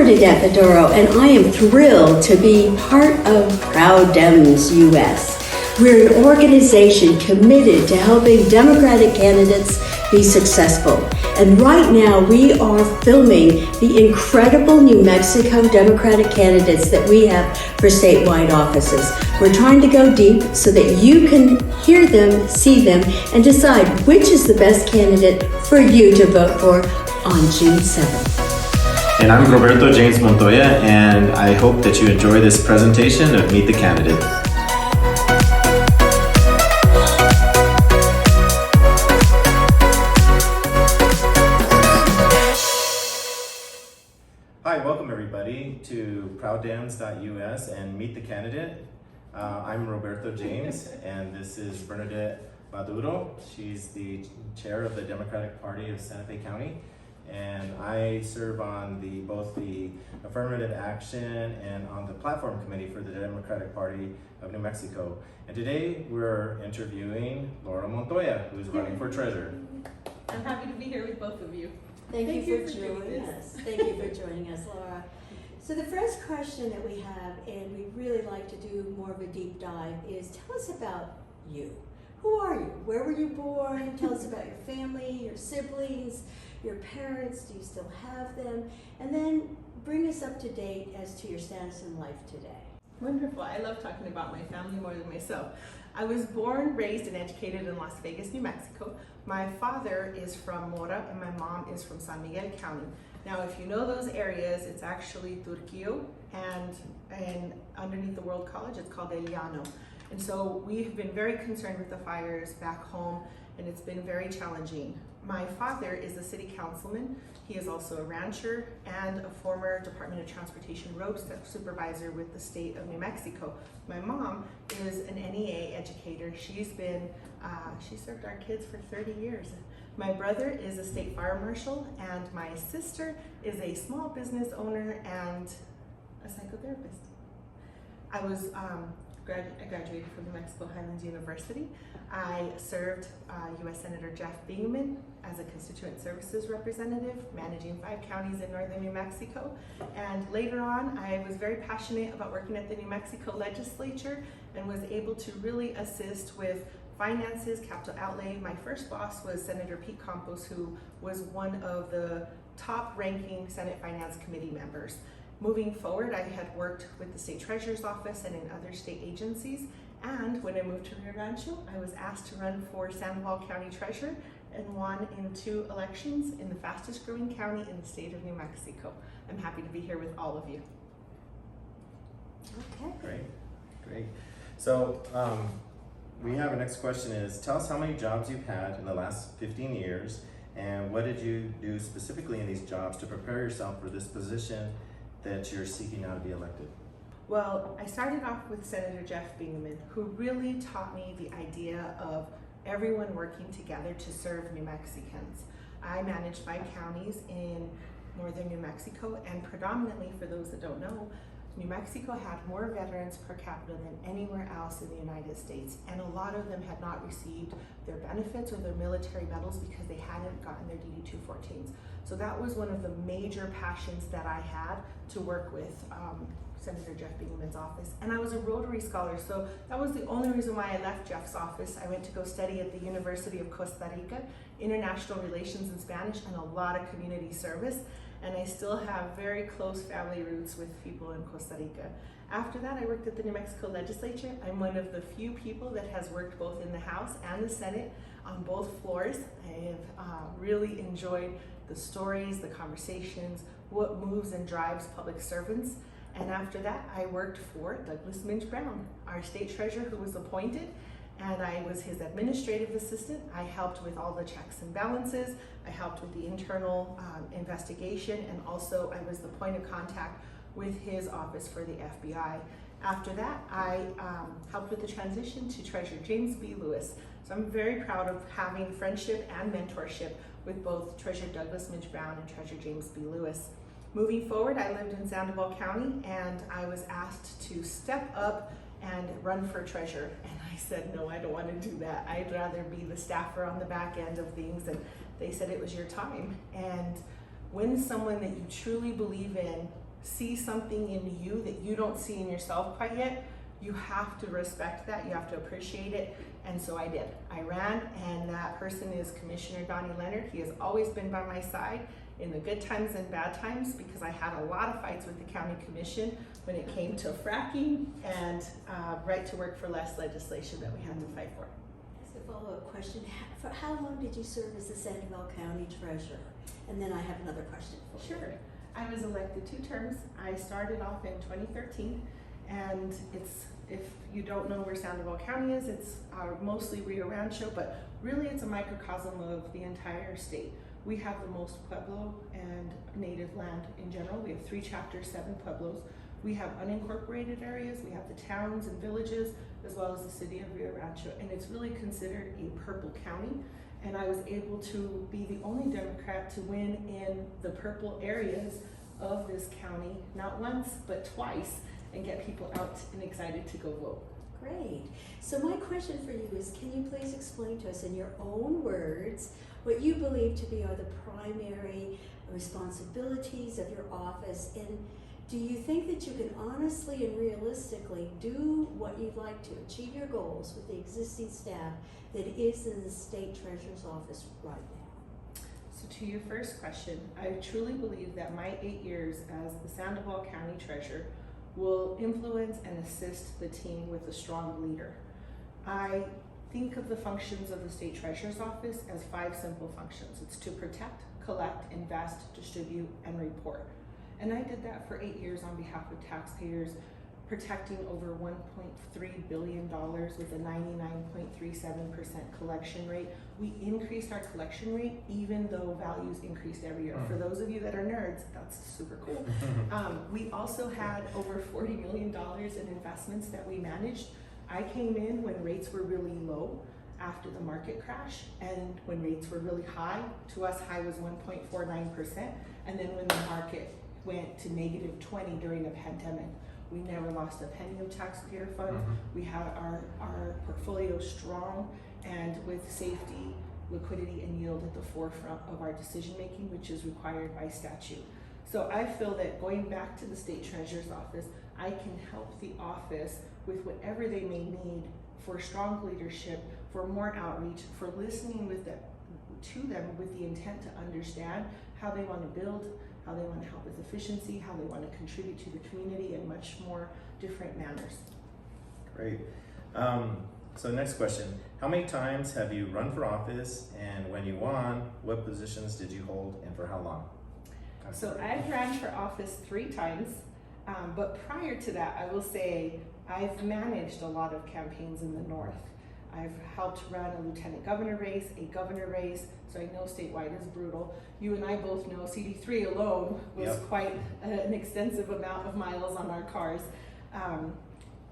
Bernadette Bedoro, and I am thrilled to be part of Proud Dems US. We're an organization committed to helping Democratic candidates be successful. And right now we are filming the incredible New Mexico Democratic candidates that we have for statewide offices. We're trying to go deep so that you can hear them, see them, and decide which is the best candidate for you to vote for on June 7th. And I'm Roberto James Montoya, and I hope that you enjoy this presentation of Meet the Candidate. Hi, welcome everybody to ProudDems.us and Meet the Candidate. I'm Roberto James, and this is Bernadette Maduro. She's the chair of the Democratic Party of Santa Fe County. And I serve on both the affirmative action and on the platform committee for the Democratic Party of New Mexico. And today we're interviewing Laura Montoya, who is running for treasurer. I'm happy to be here with both of you. Thank you for joining us. Thank you for joining us, Laura. So the first question that we have, and we really like to do more of a deep dive, is tell us about you. Who are you? Where were you born? Tell us about your family, your siblings, your parents. Do you still have them? And then bring us up to date as to your status in life today. Wonderful. I love talking about my family more than myself. I was born, raised, and educated in Las Vegas, New Mexico. My father is from Mora and my mom is from San Miguel County. Now, if you know those areas, it's actually Turquillo, and underneath the World College, it's called El Llano. And so we have been very concerned with the fires back home, and it's been very challenging. My father is a city councilman. He is also a rancher and a former Department of Transportation road supervisor with the state of New Mexico. My mom is an NEA educator. She served our kids for 30 years. My brother is a state fire marshal, and my sister is a small business owner and a psychotherapist. I graduated from New Mexico Highlands University. I served U.S. Senator Jeff Bingaman as a constituent services representative, managing 5 counties in northern New Mexico. And later on, I was very passionate about working at the New Mexico legislature and was able to really assist with finances, capital outlay. My first boss was Senator Pete Campos, who was one of the top-ranking Senate Finance Committee members. Moving forward, I had worked with the state treasurer's office and in other state agencies. And when I moved to Rio Rancho, I was asked to run for Sandoval County Treasurer and won in 2 elections in the fastest growing county in the state of New Mexico. I'm happy to be here with all of you. Okay. Great. So we have our next question is, tell us how many jobs you've had in the last 15 years and what did you do specifically in these jobs to prepare yourself for this position that you're seeking now to be elected? Well, I started off with Senator Jeff Bingaman, who really taught me the idea of everyone working together to serve New Mexicans. I managed 5 counties in northern New Mexico, and predominantly, for those that don't know, New Mexico had more veterans per capita than anywhere else in the United States, and a lot of them had not received their benefits or their military medals because they hadn't gotten their DD-214s. So that was one of the major passions that I had to work with Senator Jeff Bingaman's office. And I was a Rotary Scholar, so that was the only reason why I left Jeff's office. I went to go study at the University of Costa Rica, International Relations in Spanish, and a lot of community service. And I still have very close family roots with people in Costa Rica. After that, I worked at the New Mexico legislature. I'm one of the few people that has worked both in the House and the Senate on both floors. I have really enjoyed the stories, the conversations, what moves and drives public servants. And after that, I worked for Douglas Minch Brown, our state treasurer who was appointed, and I was his administrative assistant. I helped with all the checks and balances. I helped with the internal investigation, and also I was the point of contact with his office for the FBI. After that, I helped with the transition to Treasurer James B. Lewis. So I'm very proud of having friendship and mentorship with both Treasurer Douglas Minch Brown and Treasurer James B. Lewis. Moving forward, I lived in Sandoval County, and I was asked to step up and run for treasurer. And I said, no, I don't want to do that. I'd rather be the staffer on the back end of things. And they said it was your time. And when someone that you truly believe in see something in you that you don't see in yourself quite yet, you have to respect that, you have to appreciate it, and so I did. I ran, and that person is Commissioner Donnie Leonard. He has always been by my side in the good times and bad times, because I had a lot of fights with the county commission when it came to fracking and right to work for less legislation that we had to fight for. As a follow-up question, for how long did you serve as the Sandoval County Treasurer? And then I have another question for you. Sure. I was elected 2 terms. I started off in 2013, and if you don't know where Sandoval County is, it's mostly Rio Rancho, but really it's a microcosm of the entire state. We have the most Pueblo and native land in general. We have 3 chapters, 7 Pueblos. We have unincorporated areas. We have the towns and villages, as well as the city of Rio Rancho, and it's really considered a purple county. And I was able to be the only Democrat to win in the purple areas of this county, not once, but twice, and get people out and excited to go vote. Great. So my question for you is, can you please explain to us in your own words what you believe to be are the primary responsibilities of your office, and do you think that you can honestly and realistically do what you'd like to achieve your goals with the existing staff that is in the state treasurer's office right now? So to your first question, I truly believe that my 8 years as the Sandoval County Treasurer will influence and assist the team with a strong leader. I think of the functions of the state treasurer's office as 5 simple functions. It's to protect, collect, invest, distribute, and report. And I did that for 8 years on behalf of taxpayers, protecting over $1.3 billion with a 99.37% collection rate. We increased our collection rate even though values increased every year. For those of you that are nerds, that's super cool. We also had over $40 million in investments that we managed. I came in when rates were really low after the market crash, and when rates were really high, to us high was 1.49%, and then when the market went to -20 during the pandemic, we never lost a penny of taxpayer funds. We had our portfolio strong and with safety, liquidity, and yield at the forefront of our decision making, which is required by statute. So I feel that going back to the state treasurer's office, I can help the office with whatever they may need for strong leadership, for more outreach, for listening to them with the intent to understand how they want to build, how they want to help with efficiency, how they want to contribute to the community in much more different manners. Great. So next question, how many times have you run for office, and when you won, what positions did you hold and for how long? So I've ran for office 3 times, but prior to that, I will say I've managed a lot of campaigns in the North. I've helped run a lieutenant governor race, a governor race, so I know statewide is brutal. You and I both know CD3 alone was quite an extensive amount of miles on our cars.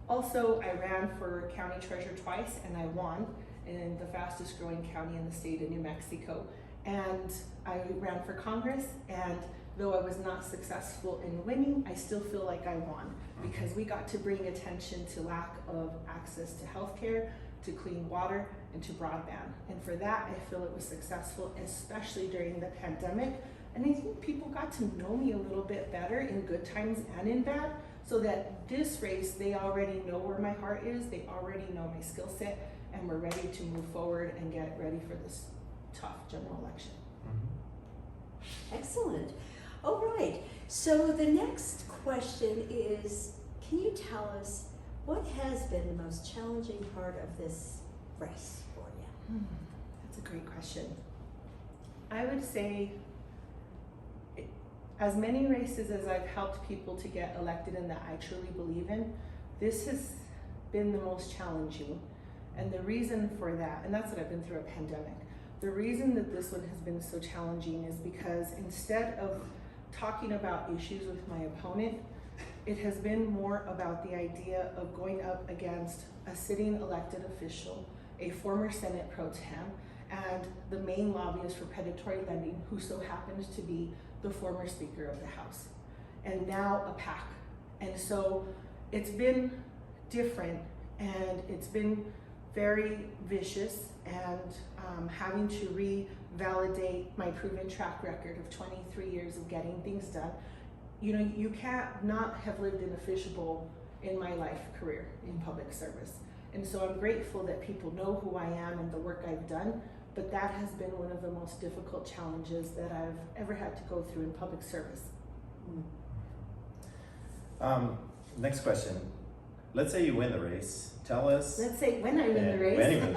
Also, I ran for county treasurer twice, and I won in the fastest growing county in the state of New Mexico. And I ran for Congress, and though I was not successful in winning, I still feel like I won because we got to bring attention to lack of access to healthcare, to clean water, and to broadband. And for that, I feel it was successful, especially during the pandemic. And I think people got to know me a little bit better in good times and in bad, so that this race, they already know where my heart is, they already know my skill set, and we're ready to move forward and get ready for this tough general election. Excellent. All right, so the next question is, can you tell us what has been the most challenging part of this race for you? That's a great question. I would say, as many races as I've helped people to get elected and that I truly believe in, this has been the most challenging. And the reason for that, and that's that I've been through a pandemic, the reason that this one has been so challenging is because instead of talking about issues with my opponent, it has been more about the idea of going up against a sitting elected official, a former Senate pro tem, and the main lobbyist for predatory lending, who so happens to be the former Speaker of the House, and now a PAC. And so it's been different, and it's been very vicious, and having to revalidate my proven track record of 23 years of getting things done. you know, you can't not have lived in a fishbowl in my life career in public service. And so I'm grateful that people know who I am and the work I've done, but that has been one of the most difficult challenges that I've ever had to go through in public service. Next question. Let's say you win the race. Tell us. Let's say when I win the race. When you win.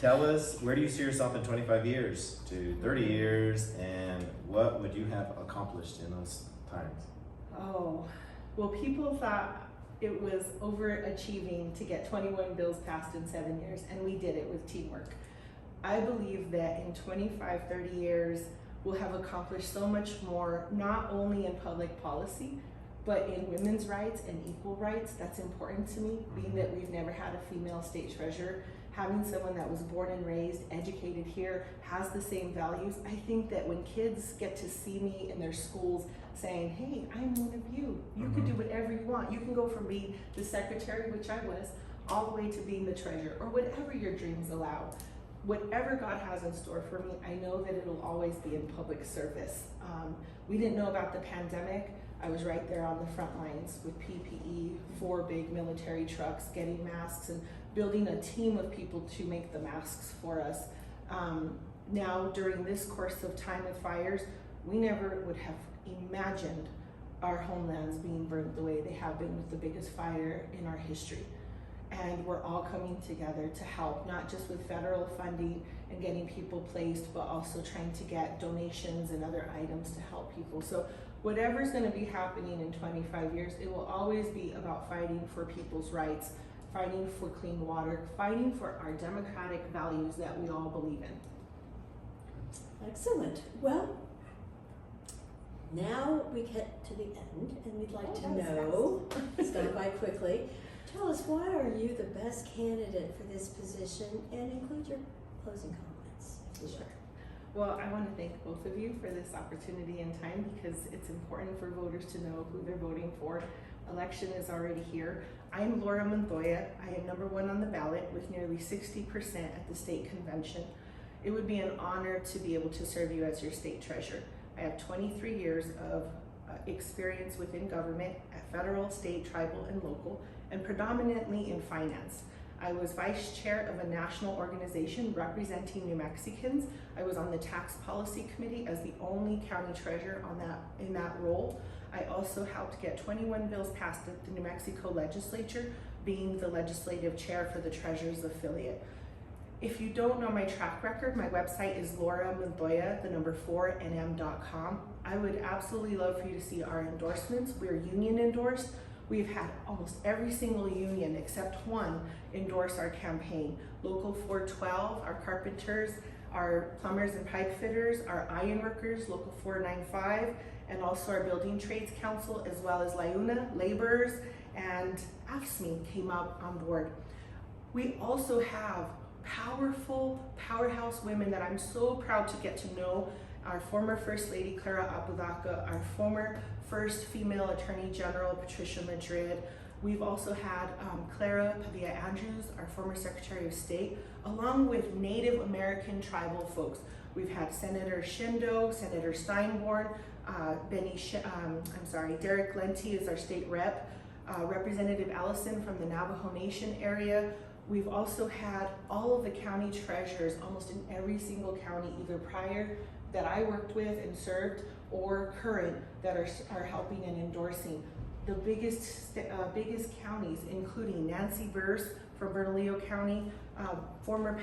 Tell us, where do you see yourself in 25 years to 30 years, and what would you have accomplished in those times? Oh, well, people thought it was overachieving to get 21 bills passed in 7 years, and we did it with teamwork. I believe that in 25, 30 years, we'll have accomplished so much more, not only in public policy, but in women's rights and equal rights. That's important to me, being that we've never had a female state treasurer. Having someone that was born and raised, educated here, has the same values. I think that when kids get to see me in their schools saying, hey, I'm one of you. You can do whatever you want. You can go from being the secretary, which I was, all the way to being the treasurer, or whatever your dreams allow. Whatever God has in store for me, I know that it'll always be in public service. We didn't know about the pandemic. I was right there on the front lines with PPE, 4 big military trucks, getting masks, and building a team of people to make the masks for us. Now, during this course of time with fires, we never would have imagined our homelands being burned the way they have been with the biggest fire in our history. And we're all coming together to help, not just with federal funding and getting people placed, but also trying to get donations and other items to help people. So whatever's going to be happening in 25 years, it will always be about fighting for people's rights, fighting for clean water, fighting for our democratic values that we all believe in. Excellent. Well, now we get to the end, and we'd like to know, it's gone by quickly, tell us, why are you the best candidate for this position, and include your closing comments, if you will. Well, I want to thank both of you for this opportunity and time, because it's important for voters to know who they're voting for. Election is already here. I am Laura Montoya. I am #1 on the ballot with nearly 60% at the state convention. It would be an honor to be able to serve you as your state treasurer. I have 23 years of experience within government at federal, state, tribal, and local, and predominantly in finance. I was vice chair of a national organization representing New Mexicans. I was on the tax policy committee as the only county treasurer in that role. I also helped get 21 bills passed at the New Mexico legislature, being the legislative chair for the treasurer's affiliate. If you don't know my track record, my website is lauramontoya4nm.com. I would absolutely love for you to see our endorsements. We're union endorsed. We've had almost every single union except one endorse our campaign. Local 412, our carpenters, our plumbers and pipe fitters, our iron workers, Local 495, and also our Building Trades Council, as well as LIUNA, laborers, and AFSCME came up on board. We also have powerful powerhouse women that I'm so proud to get to know. Our former First Lady Clara Apodaca, our former first female Attorney General Patricia Madrid. We've also had Clara Padilla Andrews, our former Secretary of State, along with Native American tribal folks. We've had Senator Shindo, Senator Steinborn, Derek Lenti is our state rep, Representative Allison from the Navajo Nation area. We've also had all of the county treasurers, almost in every single county, either prior that I worked with and served, or current that are helping and endorsing. The biggest counties, including Nancy Burse from Bernalillo County, former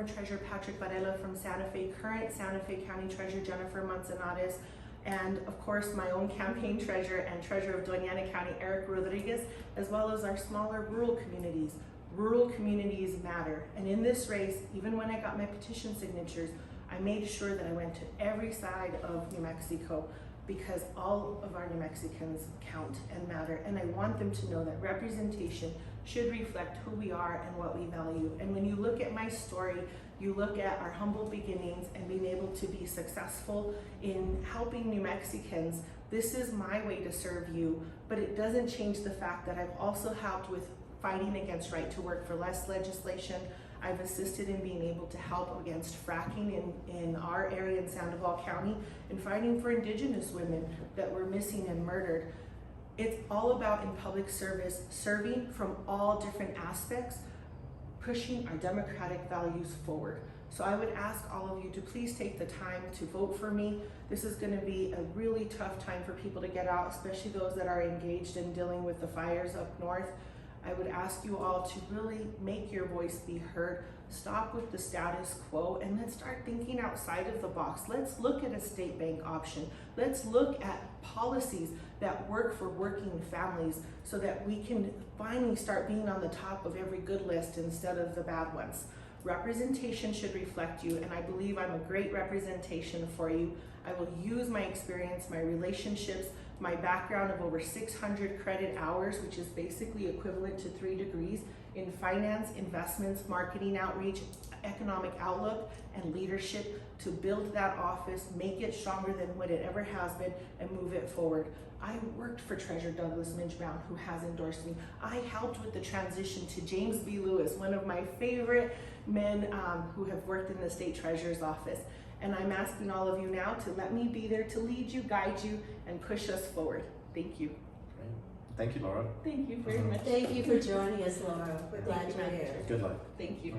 Treasurer Patrick Varela from Santa Fe, current Santa Fe County Treasurer Jennifer Manzanares, and of course my own campaign treasurer and treasurer of Doña Ana County, Eric Rodriguez, as well as our smaller rural communities. Rural communities matter, and in this race, even when I got my petition signatures, I made sure that I went to every side of New Mexico, because all of our New Mexicans count and matter, and I want them to know that representation should reflect who we are and what we value. And when you look at my story, you look at our humble beginnings and being able to be successful in helping New Mexicans. This is my way to serve you, but it doesn't change the fact that I've also helped with fighting against right to work for less legislation. I've assisted in being able to help against fracking in our area in Sandoval County and fighting for Indigenous women that were missing and murdered. It's all about in public service, serving from all different aspects, pushing our democratic values forward. So I would ask all of you to please take the time to vote for me. This is going to be a really tough time for people to get out, especially those that are engaged in dealing with the fires up north. I would ask you all to really make your voice be heard. Stop with the status quo and let's start thinking outside of the box. Let's look at a state bank option. Let's look at policies that work for working families so that we can finally start being on the top of every good list instead of the bad ones. Representation should reflect you, and I believe I'm a great representation for you. I will use my experience, my relationships, my background of over 600 credit hours, which is basically equivalent to 3 degrees in finance, investments, marketing outreach, economic outlook, and leadership to build that office, make it stronger than what it ever has been, and move it forward. I worked for Treasurer Douglas Minchbaum, who has endorsed me. I helped with the transition to James B. Lewis, one of my favorite men who have worked in the State Treasurer's office. And I'm asking all of you now to let me be there to lead you, guide you, and push us forward. Thank you. Great. Thank you, Laura. Thank you very much. Thank you for joining us, Laura. We're glad you're here. Good luck. Thank you.